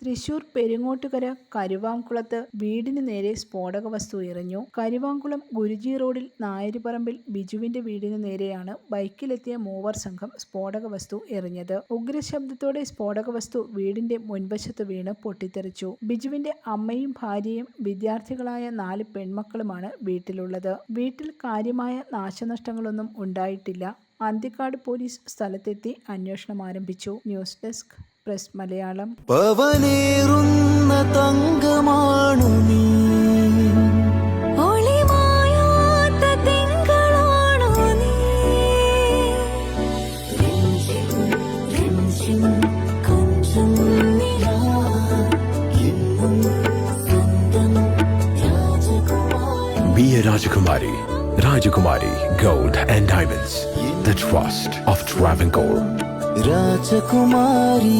തൃശൂർ പെരിങ്ങോട്ടുകര കരുവാംകുളത്ത് വീടിന് നേരെ സ്ഫോടക വസ്തു എറിഞ്ഞു. കരുവാംകുളം ഗുരുജി റോഡിൽ നായരിപ്പറമ്പിൽ ബിജുവിന്റെ വീടിന് നേരെയാണ് ബൈക്കിലെത്തിയ മൂവർ സംഘം സ്ഫോടക വസ്തു എറിഞ്ഞത്. ഉഗ്രശബ്ദത്തോടെ സ്ഫോടക വസ്തു വീടിന്റെ മുൻവശത്ത് വീണ് പൊട്ടിത്തെറിച്ചു. ബിജുവിന്റെ അമ്മയും ഭാര്യയും വിദ്യാർത്ഥികളായ 4 പെൺമക്കളുമാണ് വീട്ടിലുള്ളത്. വീട്ടിൽ കാര്യമായ നാശനഷ്ടങ്ങളൊന്നും ഉണ്ടായിട്ടില്ല. അന്തിക്കാട് പോലീസ് സ്ഥലത്തെത്തി അന്വേഷണം ആരംഭിച്ചു. News desk press Malayalam. പവനേറുന്ന തങ്കമാണു നീ, ഒളിമായാത്ത തിങ്കളാണു നീ, കൊഞ്ചം നിലാ എന്നും സ്വന്തം രാജകുമാരി. Be a Rajakumari. Rajakumari Gold and Diamonds. The trust of Travancore. രാജകുമാരി.